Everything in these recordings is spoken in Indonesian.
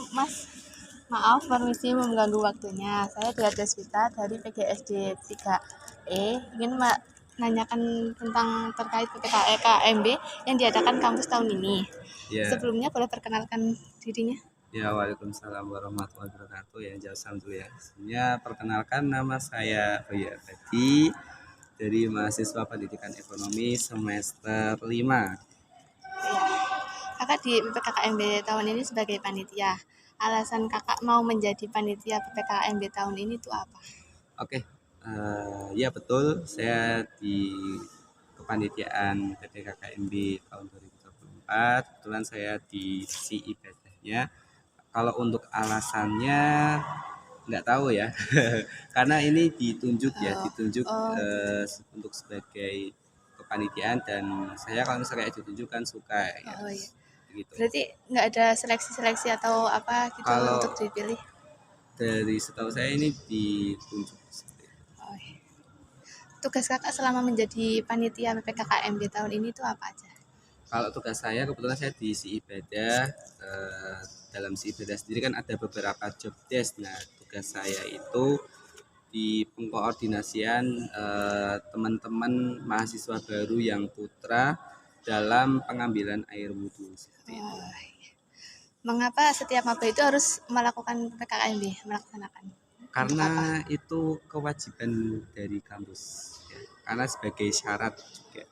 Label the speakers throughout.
Speaker 1: Mas, maaf permisi mengganggu waktunya. Saya Dea Deswita dari PGSD 3E ingin menanyakan tentang terkait PPKE KMB yang diadakan kampus tahun ini.
Speaker 2: Ya,
Speaker 1: Sebelumnya boleh perkenalkan dirinya?
Speaker 2: ya, waalaikumsalam warahmatullahi wabarakatuh. Ya, jasa dulu ya. Sebelumnya perkenalkan nama saya Roy Abadi dari mahasiswa Pendidikan Ekonomi semester 5.
Speaker 1: Kakak di PPKKMB tahun ini sebagai panitia. Alasan kakak mau menjadi panitia PPKMB tahun ini itu apa?
Speaker 2: Oke, ya betul. Saya di kepanitiaan PPKKMB tahun 2024. Kebetulan saya di sisi ibadahnya. Kalau untuk alasannya nggak tahu ya, karena ini ditunjuk
Speaker 1: Oh,
Speaker 2: untuk sebagai kepanitiaan dan saya kalau misalnya kayak ditunjuk kan suka ya,
Speaker 1: oh iya.
Speaker 2: gitu.
Speaker 1: Berarti nggak ada seleksi-seleksi atau apa gitu
Speaker 2: Kalau
Speaker 1: untuk dipilih?
Speaker 2: dari setahu saya ini ditunjuk seperti itu.
Speaker 1: Oh, iya. Tugas kakak selama menjadi panitia PPKKMB tahun ini itu apa aja?
Speaker 2: Kalau tugas saya kebetulan saya di si ibadah, dalam si ibadah sendiri kan ada beberapa job desk. Nah, tugas saya itu di pengkoordinasian teman-teman mahasiswa baru yang putra dalam pengambilan air wudhu seperti itu.
Speaker 1: Oh, mengapa setiap maba itu harus melakukan PPKMB, melaksanakan? Untuk
Speaker 2: Karena
Speaker 1: apa?
Speaker 2: itu kewajiban dari kampus, ya. Karena sebagai syarat juga.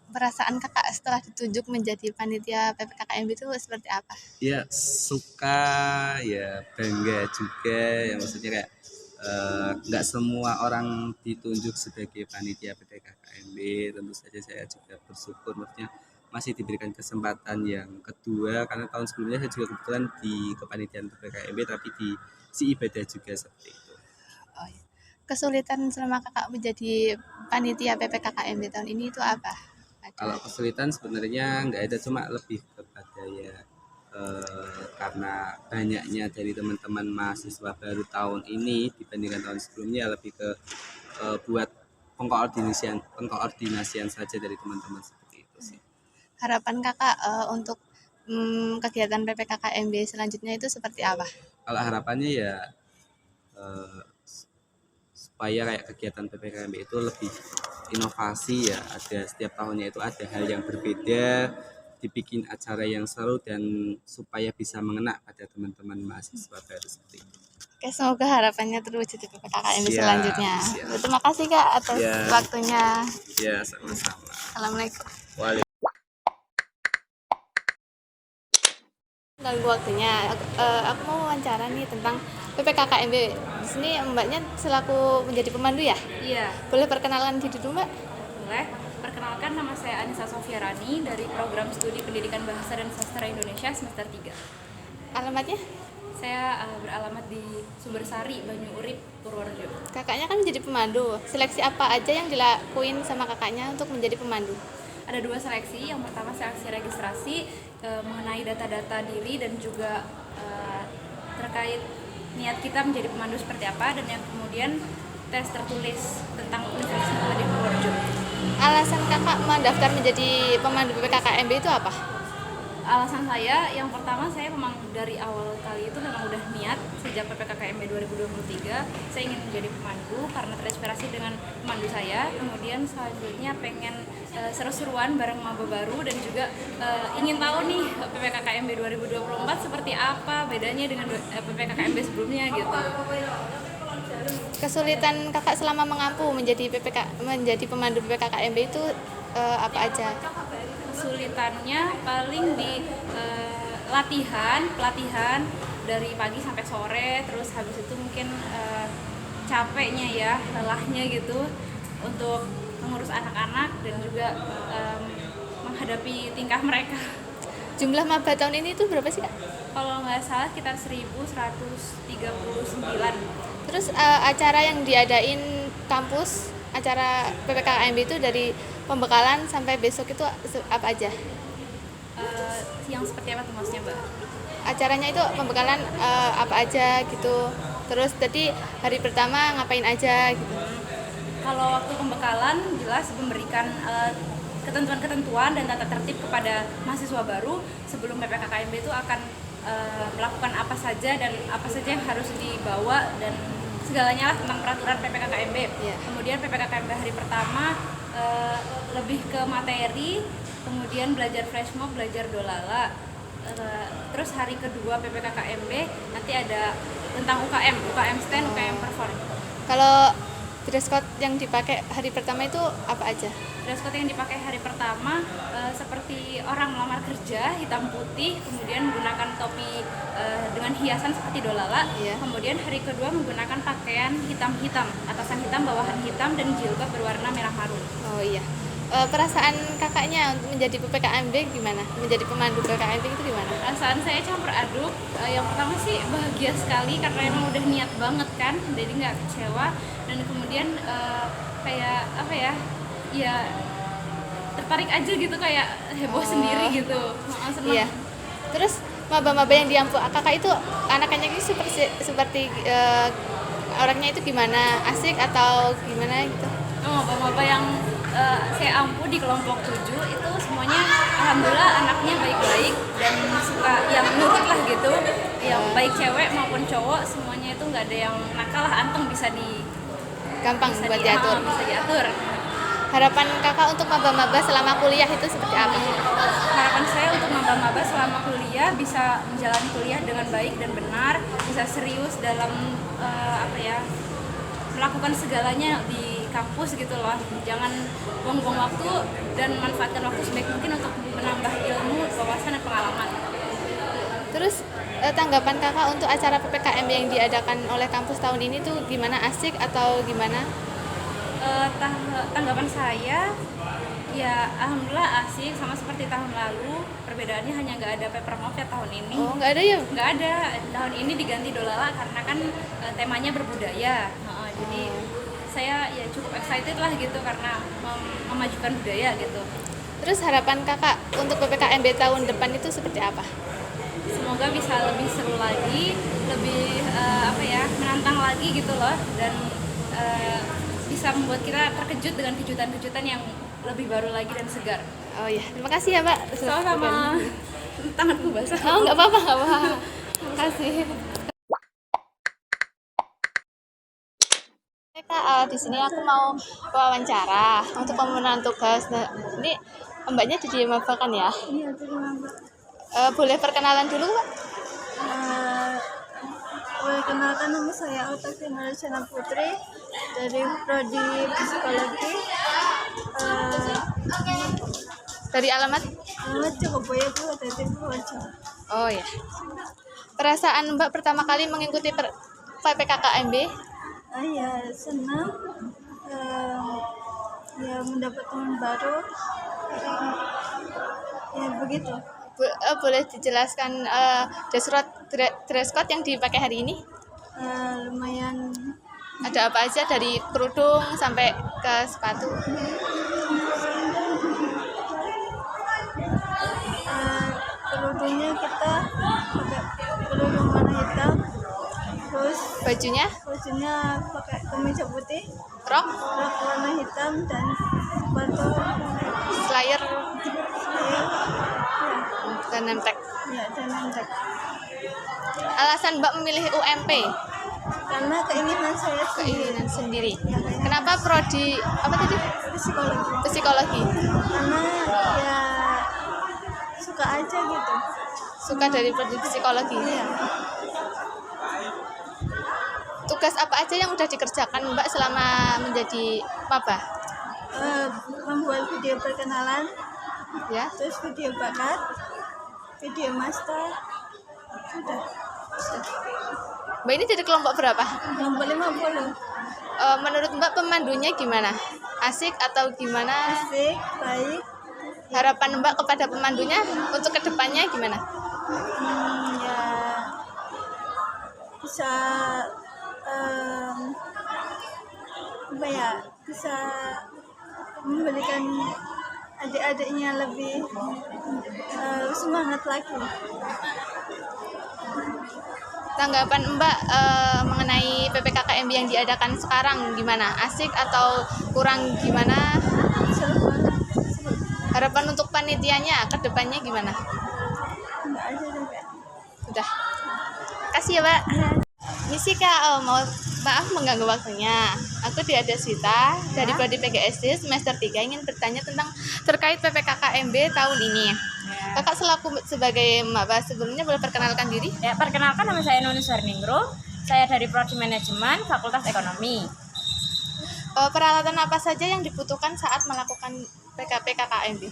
Speaker 1: Perasaan kakak setelah ditunjuk menjadi panitia PPKKMB itu seperti apa?
Speaker 2: Ya suka, ya bangga juga, ya maksudnya kayak nggak semua orang ditunjuk sebagai panitia PPKKMB. Tentu saja saya juga bersyukur, maksudnya masih diberikan kesempatan yang kedua, karena tahun sebelumnya saya juga kebetulan di kepanitiaan PPKMB tapi di si ibadah juga seperti itu.
Speaker 1: Oh, iya. Kesulitan selama kakak menjadi panitia PPKKMB tahun ini itu apa? Ada.
Speaker 2: Kalau kesulitan sebenarnya nggak ada, cuma lebih kepada ya karena banyaknya dari teman-teman mahasiswa baru tahun ini dibandingkan tahun sebelumnya, lebih ke buat pengkoordinasian saja dari teman-teman seperti itu sih.
Speaker 1: Harapan kakak untuk kegiatan PPKKMB selanjutnya itu seperti apa?
Speaker 2: Kalau harapannya ya eh, supaya kayak kegiatan PPKMB itu lebih inovasi ya, ada setiap tahunnya itu ada hal yang berbeda, dibikin acara yang seru dan supaya bisa mengena pada teman-teman mahasiswa baru seperti itu.
Speaker 1: Oke, semoga harapannya terwujud di PPKKMB
Speaker 2: Siap,
Speaker 1: selanjutnya.
Speaker 2: siap.
Speaker 1: Terima kasih Kak atas
Speaker 2: Ya,
Speaker 1: waktunya.
Speaker 2: ya sama-sama.
Speaker 1: Assalamualaikum.
Speaker 2: Waalaikumsalam.
Speaker 1: Ganggu waktunya. Aku mau wawancara nih tentang PPKKMB. Di sini Mbaknya selaku menjadi pemandu ya?
Speaker 3: Iya,
Speaker 1: Boleh perkenalan diri dulu Mbak?
Speaker 3: boleh. Perkenalkan, nama saya Anissa Sofiarani dari Program Studi Pendidikan Bahasa dan Sastra Indonesia semester 3.
Speaker 1: Alamatnya?
Speaker 3: Saya beralamat di Sumbersari, Banyu Urip, Purworejo.
Speaker 1: Kakaknya kan menjadi pemandu. Seleksi apa aja yang dilakuin sama kakaknya untuk menjadi pemandu?
Speaker 3: Ada 2 seleksi. Yang pertama seleksi registrasi mengenai data-data diri dan juga terkait niat kita menjadi pemandu seperti apa, dan yang kemudian tes tertulis tentang Universitas di Purworejo.
Speaker 1: Alasan kakak mendaftar menjadi pemandu PPKKMB itu apa?
Speaker 3: Alasan saya, yang pertama saya memang dari awal kali itu memang udah niat sejak PPKKMB 2023 saya ingin menjadi pemandu karena terinspirasi dengan pemandu saya. Kemudian selanjutnya pengen seru-seruan bareng maba baru dan juga ingin tahu nih PPKKMB 2024 seperti apa bedanya dengan PPKKMB sebelumnya gitu.
Speaker 1: Kesulitan kakak selama mengampu menjadi pemandu PPKKMB itu apa aja?
Speaker 3: Kesulitannya paling di pelatihan dari pagi sampai sore, terus habis itu mungkin capeknya ya, lelahnya gitu untuk mengurus anak-anak dan juga menghadapi tingkah mereka.
Speaker 1: Jumlah maba tahun ini itu berapa sih kak?
Speaker 3: Kalau nggak salah sekitar 1139.
Speaker 1: Terus acara yang diadain kampus, acara PPKKMB itu dari pembekalan sampai besok itu apa aja?
Speaker 3: Yang seperti apa tuh maksudnya, Mbak?
Speaker 1: Acaranya itu pembekalan apa aja gitu. Terus tadi hari pertama ngapain aja gitu.
Speaker 3: Kalau waktu pembekalan jelas memberikan ketentuan-ketentuan dan tata tertib kepada mahasiswa baru sebelum PPKKMB itu akan melakukan apa saja dan apa saja yang harus dibawa dan segalanya lah tentang peraturan PPKKMB. Kemudian PPKKMB hari pertama lebih ke materi, kemudian belajar flash mob, belajar dolala. Terus hari kedua PPKKMB nanti ada tentang UKM stand, UKM perform.
Speaker 1: Kalau dress code yang dipakai hari pertama itu apa aja?
Speaker 3: Dress code yang dipakai hari pertama seperti orang melamar kerja, hitam putih, kemudian menggunakan topi dengan hiasan seperti dolala. Kemudian hari kedua menggunakan pakaian hitam-hitam, atasan hitam, bawahan hitam, dan jilbab berwarna merah marun.
Speaker 1: Oh iya. Perasaan kakaknya untuk menjadi PPKMB gimana? Menjadi pemandu PPKMB itu gimana?
Speaker 3: Perasaan saya campur aduk. Yang pertama sih bahagia sekali karena emang udah niat banget kan, jadi nggak kecewa. Dan kemudian kayak apa ya? Ya tertarik aja gitu, kayak heboh sendiri gitu. Senang.
Speaker 1: Iya. Terus maba-maba yang diampu kakak itu anak-anaknya itu seperti orangnya itu gimana? Asik atau gimana gitu?
Speaker 3: Maba-maba yang saya ampu di kelompok 7 itu semuanya alhamdulillah anaknya baik-baik dan suka yang nurut lah gitu, yang baik cewek maupun cowok, semuanya itu nggak ada yang nakal lah, anteng bisa
Speaker 1: Gampang buat diatur.
Speaker 3: bisa diatur.
Speaker 1: Harapan kakak untuk maba-maba selama kuliah itu seperti apa?
Speaker 3: Harapan saya untuk maba-maba selama kuliah bisa menjalani kuliah dengan baik dan benar, bisa serius dalam melakukan segalanya di kampus gitu loh. Jangan buang-buang waktu dan manfaatkan waktu sebaik mungkin untuk menambah ilmu, wawasan, dan pengalaman.
Speaker 1: Terus tanggapan kakak untuk acara PPKMB yang diadakan oleh kampus tahun ini tuh gimana? Asik atau gimana?
Speaker 3: Tanggapan saya ya alhamdulillah asik, sama seperti tahun lalu. Perbedaannya hanya nggak ada paper mop ya tahun ini.
Speaker 1: Oh, nggak ada ya?
Speaker 3: Nggak ada. Tahun ini diganti dolala karena kan temanya berbudaya. Jadi saya ya cukup excited lah gitu karena memajukan budaya gitu.
Speaker 1: Terus harapan kakak untuk PPKMB tahun depan itu seperti apa?
Speaker 3: Semoga bisa lebih seru lagi, lebih menantang lagi gitu loh, dan bisa membuat kita terkejut dengan kejutan-kejutan yang lebih baru lagi dan segar.
Speaker 1: Oh iya, terima kasih ya Mbak.
Speaker 3: Sama-sama. Tanganku basah.
Speaker 1: Oh nggak apa-apa. Terima kasih. Kak, di sini aku mau wawancara untuk pemenuhan tugas. Nah, ini mbaknya jadi maba kan ya?
Speaker 4: Iya, terima Mbak.
Speaker 1: Boleh perkenalan dulu, Pak?
Speaker 4: Perkenalkan, nama saya Autasina Rachana Putri dari Prodi Psikologi.
Speaker 1: Dari alamat?
Speaker 4: Alamat Jogoboyo Purwodadi Purworejo.
Speaker 1: Oh ya. Perasaan Mbak pertama kali mengikuti PPKKMB?
Speaker 4: Ya senang, ya mendapat teman baru, ya begitu.
Speaker 1: Boleh dijelaskan dress code yang dipakai hari ini?
Speaker 4: Lumayan.
Speaker 1: Ada apa aja dari kerudung sampai ke sepatu?
Speaker 4: Kerudungnya kita pakai kerudung warna hitam, terus
Speaker 1: Bajunya?
Speaker 4: pakai kemeja putih,
Speaker 1: Rok?
Speaker 4: rok warna hitam, dan sepatu
Speaker 1: Slayer?
Speaker 4: saya
Speaker 1: Dan nemtek.
Speaker 4: ya dan handbag.
Speaker 1: Alasan Mbak memilih UMP?
Speaker 4: Karena keinginan saya
Speaker 1: Keinginan sendiri. Kenapa prodi apa tadi?
Speaker 4: psikologi.
Speaker 1: Psikologi.
Speaker 4: Karena ya suka aja gitu.
Speaker 1: Suka dari prodi psikologi.
Speaker 4: Iya.
Speaker 1: Tugas apa aja yang udah dikerjakan Mbak selama menjadi maba?
Speaker 4: Membuat video perkenalan,
Speaker 1: Ya.
Speaker 4: terus video bakat, video master, sudah.
Speaker 1: Mbak ini dari kelompok berapa?
Speaker 4: Kelompok 50.
Speaker 1: Menurut Mbak pemandunya gimana? Asik atau gimana?
Speaker 4: Asik, baik.
Speaker 1: Harapan Mbak kepada pemandunya untuk kedepannya gimana?
Speaker 4: Ya bisa bisa memberikan adik-adiknya lebih semangat lagi.
Speaker 1: Tanggapan Mbak mengenai PPKKMB yang diadakan sekarang gimana? Asik atau kurang gimana?
Speaker 4: Seru banget. Seru.
Speaker 1: Harapan untuk panitianya kedepannya gimana?
Speaker 4: Enggak aja deh, Kak.
Speaker 1: Udah. Kasih ya, Pak. Misi Kak, maaf mengganggu waktunya. Aku Dia Deswita dari Prodi PGSD semester 3 ingin bertanya tentang terkait PPKKMB tahun ini. Kakak selaku sebagai maba sebelumnya boleh perkenalkan diri?
Speaker 5: Ya, perkenalkan nama saya Nuni Suarningrum. Saya dari Prodi Manajemen Fakultas Ekonomi.
Speaker 1: Peralatan apa saja yang dibutuhkan saat melakukan PKKMB?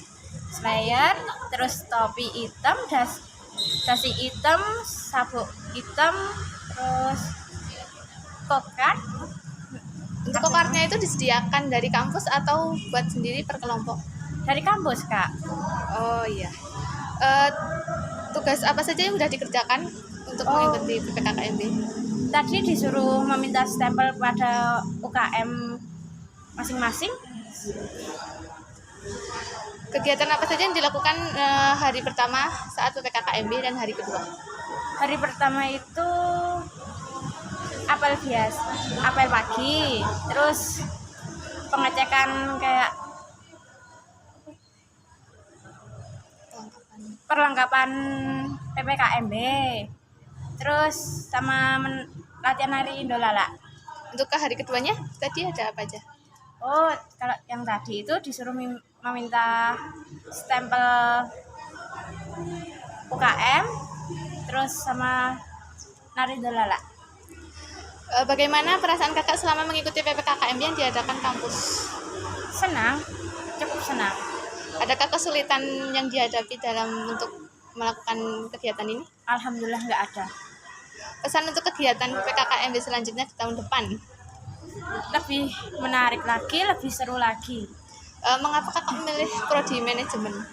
Speaker 5: Slayer, terus topi hitam, dasi hitam, sabuk hitam, terus kokat.
Speaker 1: Untuk kokarnya itu disediakan dari kampus atau buat sendiri per kelompok?
Speaker 5: Dari kampus, Kak.
Speaker 1: Oh iya. Tugas apa saja yang sudah dikerjakan untuk mengikuti PPKKMB?
Speaker 5: Tadi disuruh meminta stempel pada UKM masing-masing.
Speaker 1: Kegiatan apa saja yang dilakukan hari pertama saat PPKKMB dan hari kedua?
Speaker 5: Hari pertama itu apel pagi, terus pengecekan kayak perlengkapan PPKMB, terus sama latihan nari Indolala.
Speaker 1: Untuk ke hari keduanya tadi ada apa aja?
Speaker 5: Oh, kalau yang tadi itu disuruh meminta stempel UKM, terus sama nari Indolala.
Speaker 1: Bagaimana perasaan kakak selama mengikuti PPKKMB yang diadakan kampus?
Speaker 5: Senang, cukup senang.
Speaker 1: Adakah kesulitan yang dihadapi dalam untuk melakukan kegiatan ini?
Speaker 5: Alhamdulillah nggak ada.
Speaker 1: Pesan untuk kegiatan PPKKMB selanjutnya di tahun depan?
Speaker 5: Lebih menarik lagi, lebih seru lagi.
Speaker 1: Mengapa kakak memilih prodi manajemen?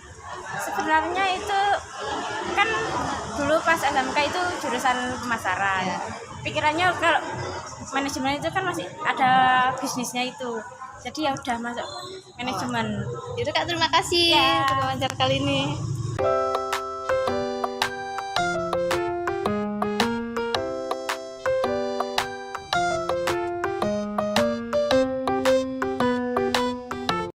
Speaker 5: Sebenarnya itu kan dulu pas SMK itu jurusan pemasaran. Pikirannya kalau manajemen itu kan masih ada bisnisnya itu. Jadi ya udah masuk manajemen.
Speaker 1: Yaudah Kak, terima kasih untuk wawancara kali ini.